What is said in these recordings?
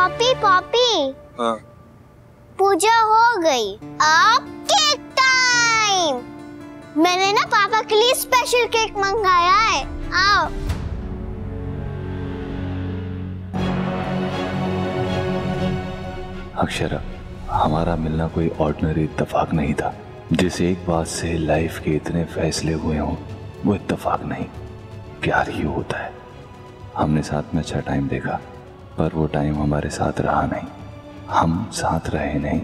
Poppy Poppy. हाँ। पूजा हो गई, अब केक टाइम। मैंने ना पापा के लिए स्पेशल केक मंगाया है, आओ। अक्षरा, हमारा मिलना कोई ऑर्डिनरी इत्तेफाक नहीं था। जिस एक बात से लाइफ के इतने फैसले हुए हों वो इत्तेफाक नहीं, प्यार ही होता है। हमने साथ में अच्छा टाइम देखा, पर वो टाइम हमारे साथ रहा नहीं, हम साथ रहे नहीं।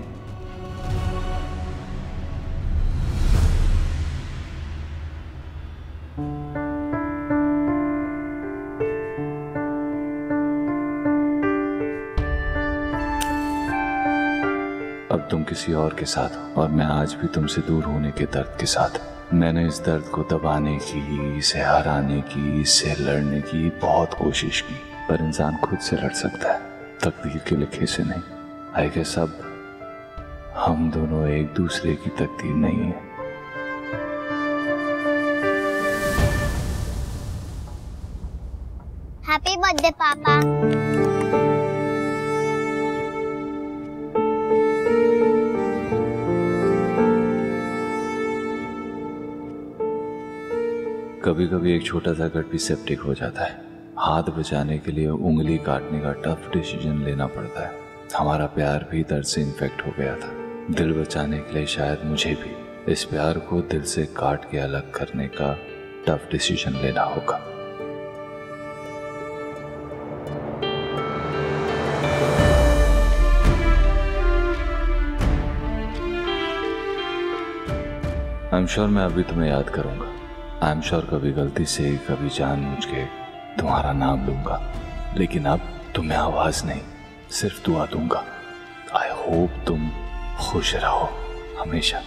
अब तुम किसी और के साथ हो और मैं आज भी तुमसे दूर होने के दर्द के साथ। मैंने इस दर्द को दबाने की, इसे हराने की, इससे लड़ने की बहुत कोशिश की, पर इंसान खुद से लड़ सकता है, तकदीर के लिखे से नहीं। आई गेस अब हम दोनों एक दूसरे की तकदीर नहीं है। हैप्पी बर्थडे पापा। कभी कभी एक छोटा सा कट भी सेप्टिक हो जाता है। हाथ बचाने के लिए उंगली काटने का टफ डिसीजन लेना पड़ता है। हमारा प्यार भी दर्द से इन्फेक्ट हो गया था। दिल बचाने के लिए शायद मुझे भी इस प्यार को दिल से काट के अलग करने का टफ डिसीजन लेना होगा। आई एम श्योर मैं अभी तुम्हें याद करूंगा। आई एम श्योर कभी गलती से, कभी जानबूझ के तुम्हारा नाम लूंगा, लेकिन अब तुम्हें आवाज नहीं, सिर्फ दुआ दूंगा। आई होप तुम खुश रहो हमेशा।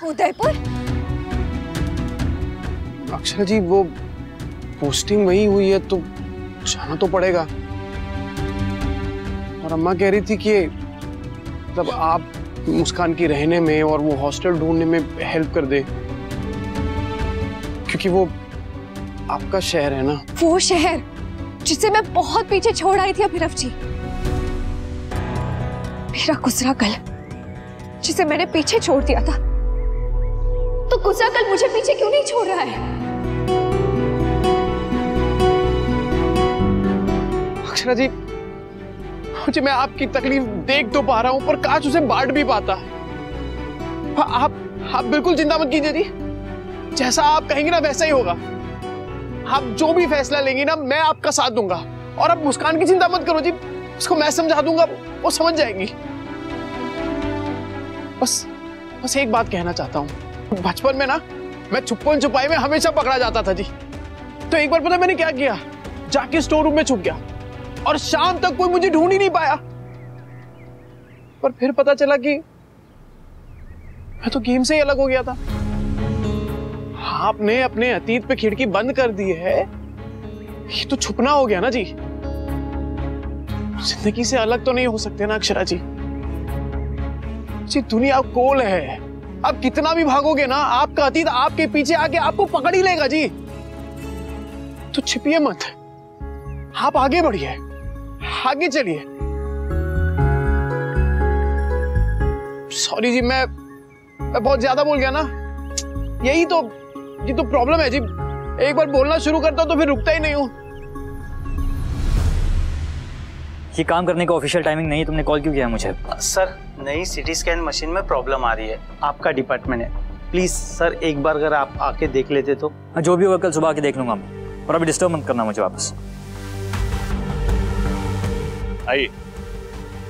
उदयपुर? अक्षरा जी, वो पोस्टिंग वही हुई है तो जाना तो पड़ेगा। और अम्मा कह रही थी कि मतलब आप मुस्कान की रहने में और वो हॉस्टल ढूंढने में हेल्प कर दे, क्योंकि वो आपका शहर है ना। वो शहर जिसे मैं बहुत पीछे छोड़ आई थी अभिनव जी। मेरा गुजरा कल जिसे मैंने पीछे छोड़ दिया था, तो गुजरा कल मुझे पीछे क्यों नहीं छोड़ रहा है? अक्षरा जी, मुझे, मैं आपकी तकलीफ देख तो पा रहा हूं, पर काश उसे बांट भी पाता। आप बिल्कुल चिंता मत कीजिए जी, जैसा आप कहेंगे ना वैसा ही होगा। आप जो भी फैसला लेंगी ना, मैं आपका साथ दूंगा। और आप मुस्कान की चिंता मत करो जी, उसको मैं समझा दूंगा, वो समझ जाएंगी। बस एक बात कहना चाहता हूँ। बचपन में ना मैं छुपन छुपाई में हमेशा पकड़ा जाता था जी। तो एक बार पता मैंने क्या किया, जाके स्टोर रूम में छुप गया और शाम तक कोई मुझे ढूंढ ही नहीं पाया। पर फिर पता चला कि मैं तो गेम से ही अलग हो गया था। आपने अपने अतीत पे खिड़की बंद कर दी है, ये तो छुपना हो गया ना जी। जिंदगी से अलग तो नहीं हो सकते ना अक्षरा जी। दुनिया कोल है, आप कितना भी भागोगे ना, आपका अतीत आपके पीछे आके आपको पकड़ ही लेगा जी। तो छिपिए मत, आप आगे बढ़िए, आगे चलिए। सॉरी जी, मैं बहुत ज्यादा बोल गया ना। यही तो प्रॉब्लम है जी, एक बार बोलना शुरू करता हूं तो फिर रुकता ही नहीं हूं। ये काम करने का ऑफिशियल टाइमिंग नहीं है, तुमने कॉल क्यों किया मुझे? सर, नई सिटी स्कैन मशीन में प्रॉब्लम आ रही है, आपका डिपार्टमेंट है। प्लीज सर, एक बार अगर आप आके देख लेते तो। जो भी होगा कल सुबह आके देख लूंगा मैं, और अभी डिस्टर्ब मत करना मुझे वापस। आइए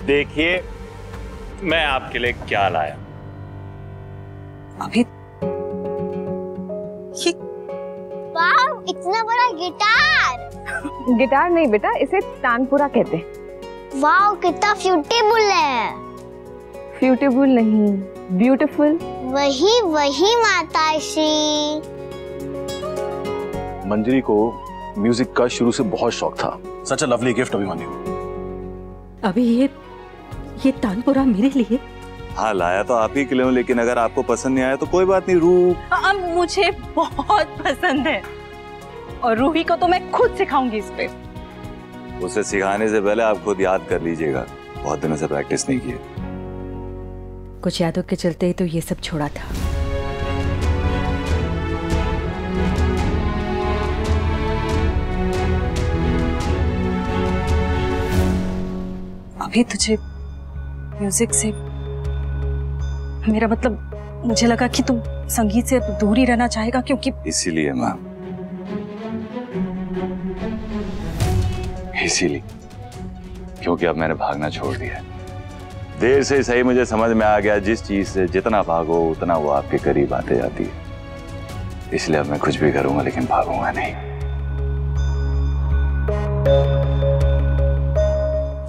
देखिए मैं आपके लिए क्या लाया। अभी ये वाव, इतना बड़ा गिटार। गिटार नहीं बेटा, इसे तानपुरा कहते हैं। वाव, कितना ब्यूटीफुल है। ब्यूटीफुल नहीं, ब्यूटीफुल। वही वही माताश्री। मंजरी को म्यूजिक का शुरू से बहुत शौक था। सच अ लवली गिफ्ट अभिमन्यु। अभी ये तानपुरा मेरे लिए? हाँ, लाया तो आप ही के लिए हूं, लेकिन अगर आपको पसंद नहीं आया तो कोई बात नहीं। रूह अब मुझे बहुत पसंद है और रूही को तो मैं खुद सिखाऊंगी इस पे। उसे सिखाने से पहले आप खुद याद कर लीजिएगा, बहुत दिनों से प्रैक्टिस नहीं की। कुछ यादों के चलते ही तो ये सब छोड़ा था। अभी तुझे म्यूजिक से, मेरा मतलब मुझे लगा कि तुम संगीत से दूर ही रहना चाहेगा, क्योंकि इसीलिए माँ, इसीलिए, क्योंकि अब मैंने भागना छोड़ दिया। देर से सही मुझे समझ में आ गया, जिस चीज से जितना भागो उतना वो आपके करीब आते जाती है। इसलिए अब मैं कुछ भी करूंगा लेकिन भागूंगा नहीं।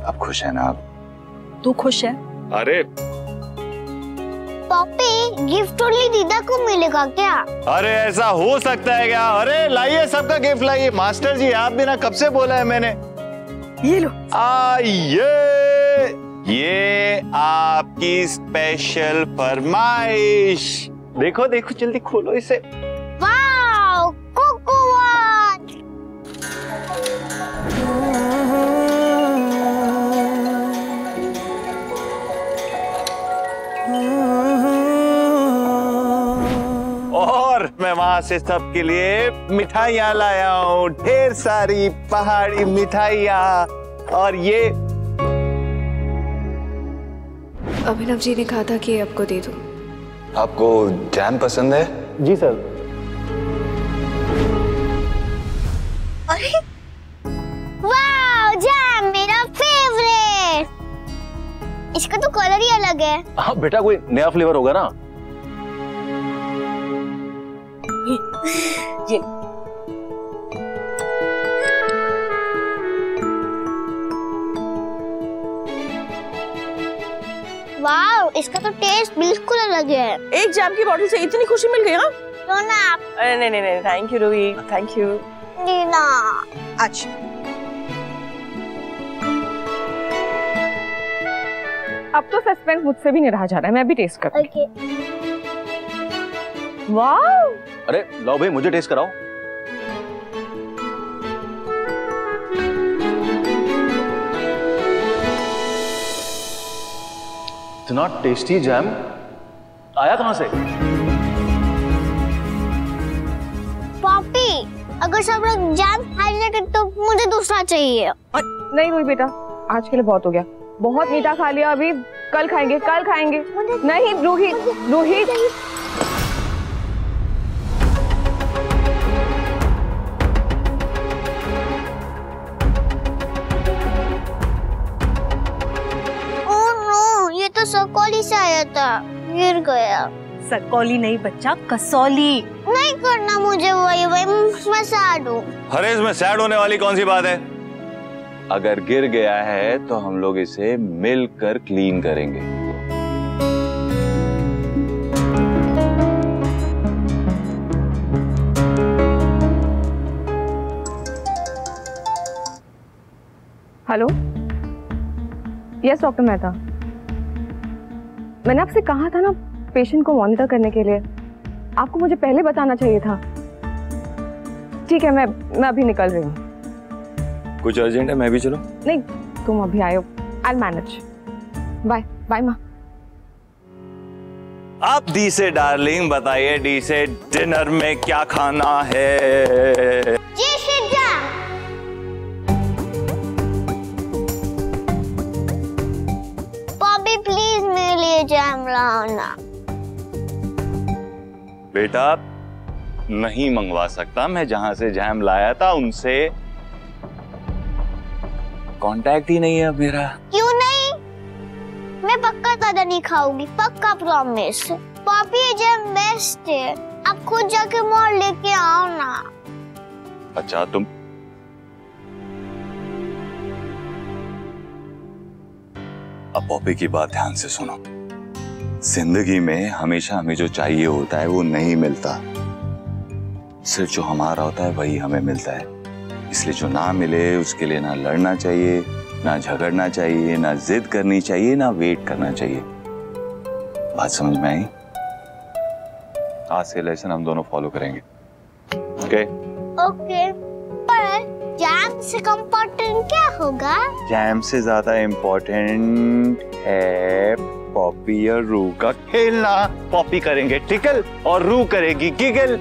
अब खुश है ना आप? तू खुश है? अरे पॉपी, गिफ्ट ओनली दीदा को मिलेगा क्या? अरे ऐसा हो सकता है क्या? अरे लाइए, सबका गिफ्ट लाइए। मास्टर जी, आप भी ना कब से बोला है मैंने। ये लो। ये आपकी स्पेशल फरमाइश। देखो देखो, जल्दी खोलो इसे। वाव, कोकोआ। और मैं वहां से सबके लिए मिठाइयाँ लाया हूँ, ढेर सारी पहाड़ी मिठाइयाँ। और ये अभिनव जी ने कहा था कि आपको दे दूं। आपको जैम पसंद है? जी सर। अरे वाव, जैम मेरा फेवरेट। इसका तो कलर ही अलग है। हाँ बेटा, कोई नया फ्लेवर होगा ना। ये वाव, इसका तो टेस्ट बिल्कुल अलग है। एक जैम की बोतल से इतनी खुशी मिल गई। हाँ, तो ना आप। अरे नहीं नहीं नहीं, thank you Ruhi, thank you. दीदा। अच्छा, अब तो सस्पेंस मुझसे भी नहीं रहा जा रहा है, मैं भी टेस्ट करती ओके। हूँ। वाव, अरे लाओ भाई, मुझे टेस्ट कराओ। इतना टेस्टी जैम आया कहां से? पॉपी, अगर सब लोग जैम खा जाएंगे तो मुझे दूसरा चाहिए। नहीं रोही बेटा, आज के लिए बहुत हो गया। बहुत मीठा खा लिया, अभी कल खाएंगे, कल खाएंगे। नहीं रूही, रूही तो सकौली से आया था, गिर गया। सकौली नहीं बच्चा, कसौली। नहीं करना मुझे, वही वही मैं सैड हूँ। अरे इसमें सैड होने वाली कौन सी बात है? अगर गिर गया है तो हम लोग इसे मिलकर क्लीन करेंगे। Hello, yes doctor Mehta. मैंने आपसे कहा था ना पेशेंट को मॉनिटर करने के लिए, आपको मुझे पहले बताना चाहिए था। ठीक है, मैं अभी निकल रही हूँ। कुछ अर्जेंट है? मैं भी चलूं? नहीं, तुम अभी आयो, आई मैनेज। बाय बाय माँ। आप डी से डार्लिंग बताइए, डी से डिनर में क्या खाना है? जी सिद्धा। पॉपी प्लीज मेरे लिए जैम लाना। बेटा नहीं मंगवा सकता, मैं जहां से जैम लाया था उनसे कांटेक्ट ही नहीं है मेरा। क्यों नहीं? मैं पक्का ज्यादा नहीं खाऊंगी, पक्का प्रॉमिस। पापी ये जैम बेस्ट है, आप खुद जाके मॉल लेके आओ ना। अच्छा तुम अब पॉपी की बात ध्यान से सुनो। जिंदगी में हमेशा हमें जो चाहिए होता है वो नहीं मिलता, सिर्फ जो हमारा होता है वही हमें मिलता है। इसलिए जो ना मिले उसके लिए ना लड़ना चाहिए, ना झगड़ना चाहिए, ना जिद करनी चाहिए, ना वेट करना चाहिए। बात समझ में आई? आज से लेसन हम दोनों फॉलो करेंगे। ओके? ओके, पर जैम से इम्पोर्टेंट क्या होगा? जैम से ज्यादा इम्पोर्टेंट है पॉपी और रू का खेलना। पॉपी करेंगे टिकल और रू करेगी गिगल।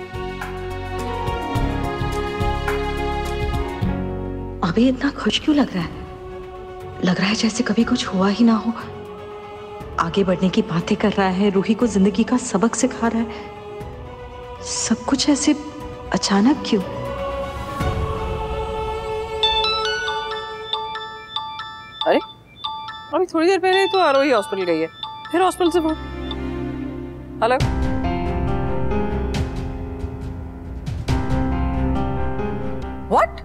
अभी इतना खुश क्यों लग रहा है? लग रहा है जैसे कभी कुछ हुआ ही ना हो। आगे बढ़ने की बातें कर रहा है, रूही को जिंदगी का सबक सिखा रहा है। सब कुछ ऐसे अचानक क्यों? अरे अभी थोड़ी देर पहले तो आरोही हॉस्पिटल गई है, फिर हॉस्पिटल से फोन। Hello, what?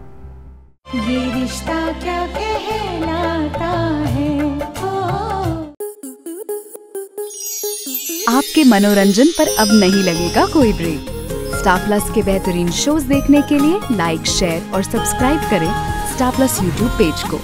ये रिश्ता क्या कहलाता है। आपके मनोरंजन पर अब नहीं लगेगा कोई ब्रेक। स्टार प्लस के बेहतरीन शोज देखने के लिए लाइक, शेयर और सब्सक्राइब करें स्टार प्लस यूट्यूब पेज को।